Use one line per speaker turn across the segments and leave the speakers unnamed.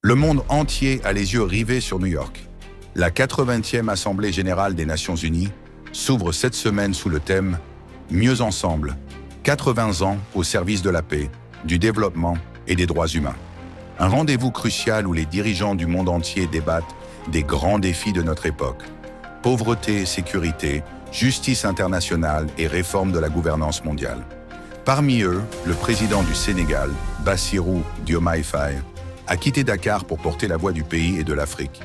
Le monde entier a les yeux rivés sur New York. La 80e Assemblée générale des Nations unies s'ouvre cette semaine sous le thème « Mieux ensemble, 80 ans au service de la paix, du développement et des droits humains ». Un rendez-vous crucial où les dirigeants du monde entier débattent des grands défis de notre époque. Pauvreté et sécurité, justice internationale et réforme de la gouvernance mondiale. Parmi eux, le président du Sénégal, Bassirou Diomaye Faye, a quitté Dakar pour porter la voix du pays et de l'Afrique.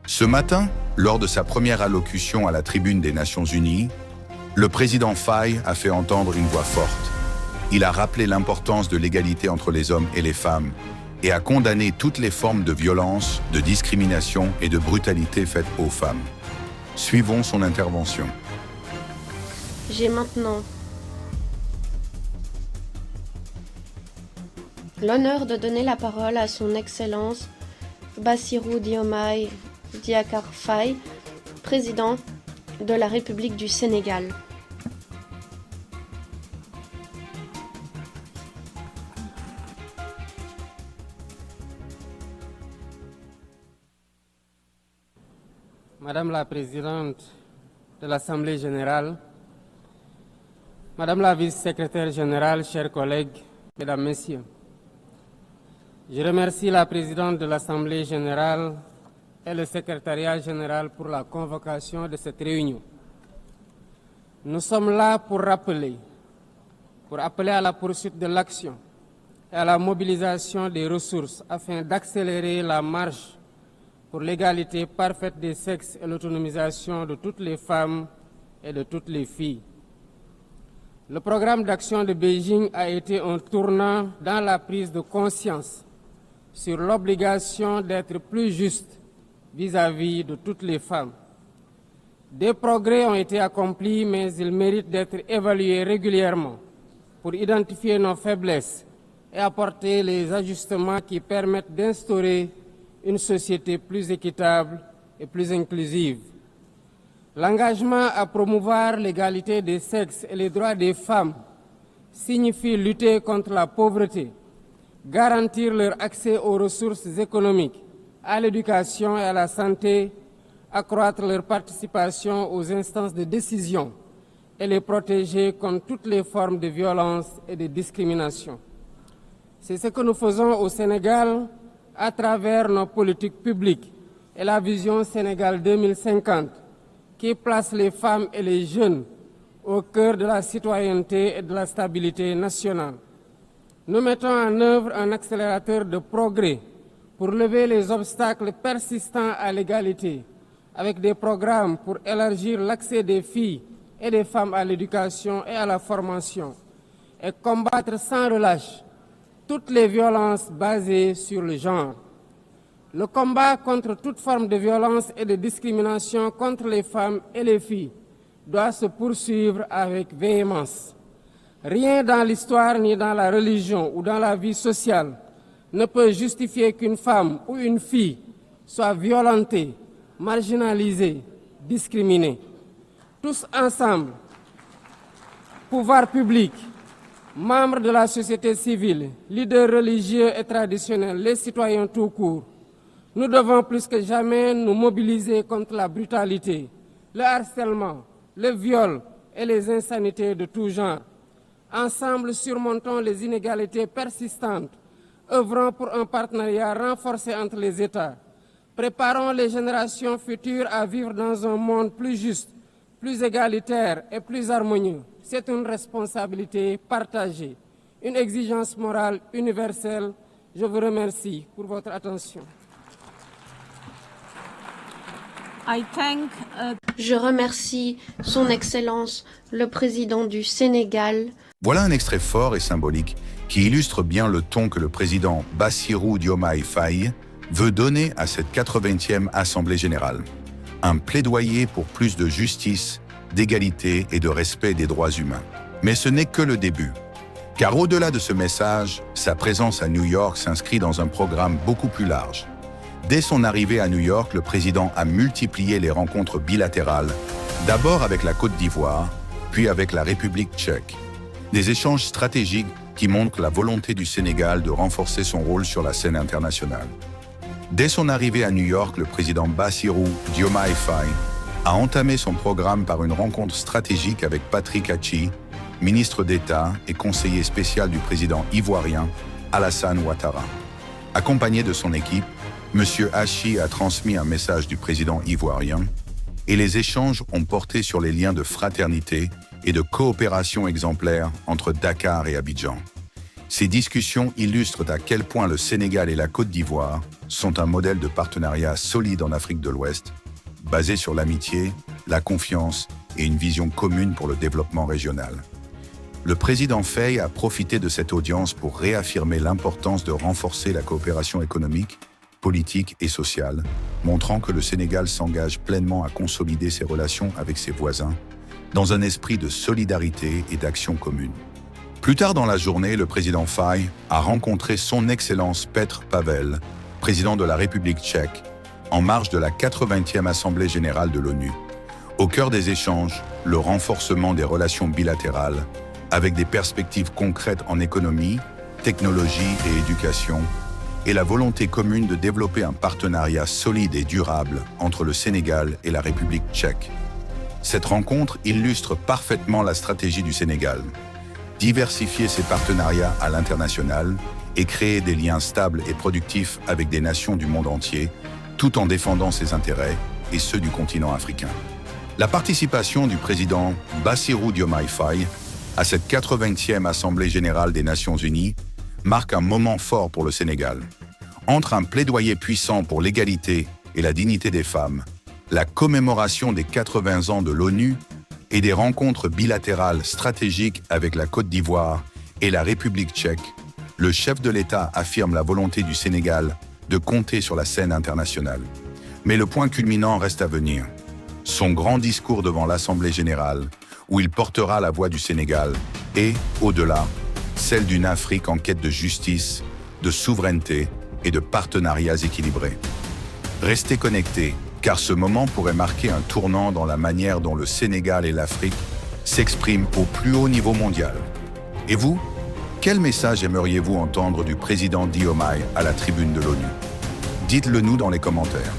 Ce matin, lors de sa première allocution à la tribune des Nations unies, le président Faye a fait entendre une voix forte. Il a rappelé l'importance de l'égalité entre les hommes et les femmes et a condamné toutes les formes de violence, de discrimination et de brutalité faites aux femmes. Suivons son intervention.
J'ai maintenant l'honneur de donner la parole à son Excellence Bassirou Diomaye Diakhar Faye, président de la République du Sénégal.
Madame la Présidente de l'Assemblée générale, Madame la Vice-secrétaire générale, chers collègues, Mesdames, Messieurs, je remercie la Présidente de l'Assemblée générale et le Secrétariat général pour la convocation de cette réunion. Nous sommes là pour appeler à la poursuite de l'action et à la mobilisation des ressources afin d'accélérer la marche pour l'égalité parfaite des sexes et l'autonomisation de toutes les femmes et de toutes les filles. Le programme d'action de Beijing a été un tournant dans la prise de conscience sur l'obligation d'être plus juste vis-à-vis de toutes les femmes. Des progrès ont été accomplis, mais ils méritent d'être évalués régulièrement pour identifier nos faiblesses et apporter les ajustements qui permettent d'instaurer une société plus équitable et plus inclusive. L'engagement à promouvoir l'égalité des sexes et les droits des femmes signifie lutter contre la pauvreté, garantir leur accès aux ressources économiques, à l'éducation et à la santé, accroître leur participation aux instances de décision et les protéger contre toutes les formes de violence et de discrimination. C'est ce que nous faisons au Sénégal à travers nos politiques publiques et la vision Sénégal 2050, qui place les femmes et les jeunes au cœur de la citoyenneté et de la stabilité nationale. Nous mettons en œuvre un accélérateur de progrès pour lever les obstacles persistants à l'égalité, avec des programmes pour élargir l'accès des filles et des femmes à l'éducation et à la formation, et combattre sans relâche toutes les violences basées sur le genre. Le combat contre toute forme de violence et de discrimination contre les femmes et les filles doit se poursuivre avec véhémence. Rien dans l'histoire, ni dans la religion ou dans la vie sociale ne peut justifier qu'une femme ou une fille soit violentée, marginalisée, discriminée. Tous ensemble, pouvoir public, membres de la société civile, leaders religieux et traditionnels, les citoyens tout court, nous devons plus que jamais nous mobiliser contre la brutalité, le harcèlement, le viol et les insanités de tout genre. Ensemble, surmontons les inégalités persistantes, œuvrons pour un partenariat renforcé entre les États. Préparons les générations futures à vivre dans un monde plus juste, plus égalitaire et plus harmonieux. C'est une responsabilité partagée, une exigence morale universelle. Je vous remercie pour votre attention.
Je remercie son Excellence, le président du Sénégal.
Voilà un extrait fort et symbolique qui illustre bien le ton que le président Bassirou Diomaye Faye veut donner à cette 80e Assemblée générale. Un plaidoyer pour plus de justice, d'égalité et de respect des droits humains. Mais ce n'est que le début. Car au-delà de ce message, sa présence à New York s'inscrit dans un programme beaucoup plus large. Dès son arrivée à New York, le président a multiplié les rencontres bilatérales, d'abord avec la Côte d'Ivoire, puis avec la République tchèque. Des échanges stratégiques qui montrent la volonté du Sénégal de renforcer son rôle sur la scène internationale. Dès son arrivée à New York, le président Bassirou Diomaye Faye a entamé son programme par une rencontre stratégique avec Patrick Achi, ministre d'État et conseiller spécial du président ivoirien Alassane Ouattara. Accompagné de son équipe, M. Achi a transmis un message du président ivoirien et les échanges ont porté sur les liens de fraternité et de coopération exemplaires entre Dakar et Abidjan. Ces discussions illustrent à quel point le Sénégal et la Côte d'Ivoire sont un modèle de partenariat solide en Afrique de l'Ouest, basé sur l'amitié, la confiance et une vision commune pour le développement régional. Le président Faye a profité de cette audience pour réaffirmer l'importance de renforcer la coopération économique, politique et sociale, montrant que le Sénégal s'engage pleinement à consolider ses relations avec ses voisins, dans un esprit de solidarité et d'action commune. Plus tard dans la journée, le président Faye a rencontré son Excellence Petr Pavel, président de la République tchèque, en marge de la 80e Assemblée générale de l'ONU. Au cœur des échanges, le renforcement des relations bilatérales, avec des perspectives concrètes en économie, technologie et éducation, et la volonté commune de développer un partenariat solide et durable entre le Sénégal et la République tchèque. Cette rencontre illustre parfaitement la stratégie du Sénégal: diversifier ses partenariats à l'international et créer des liens stables et productifs avec des nations du monde entier, tout en défendant ses intérêts et ceux du continent africain. La participation du président Bassirou Diomaye Faye à cette 80e Assemblée générale des Nations unies marque un moment fort pour le Sénégal. Entre un plaidoyer puissant pour l'égalité et la dignité des femmes, la commémoration des 80 ans de l'ONU et des rencontres bilatérales stratégiques avec la Côte d'Ivoire et la République tchèque, le chef de l'État affirme la volonté du Sénégal de compter sur la scène internationale. Mais le point culminant reste à venir: son grand discours devant l'Assemblée générale, où il portera la voix du Sénégal et, au-delà, celle d'une Afrique en quête de justice, de souveraineté et de partenariats équilibrés. Restez connectés, car ce moment pourrait marquer un tournant dans la manière dont le Sénégal et l'Afrique s'expriment au plus haut niveau mondial. Et vous, quel message aimeriez-vous entendre du président Diomaye à la tribune de l'ONU? Dites-le nous dans les commentaires.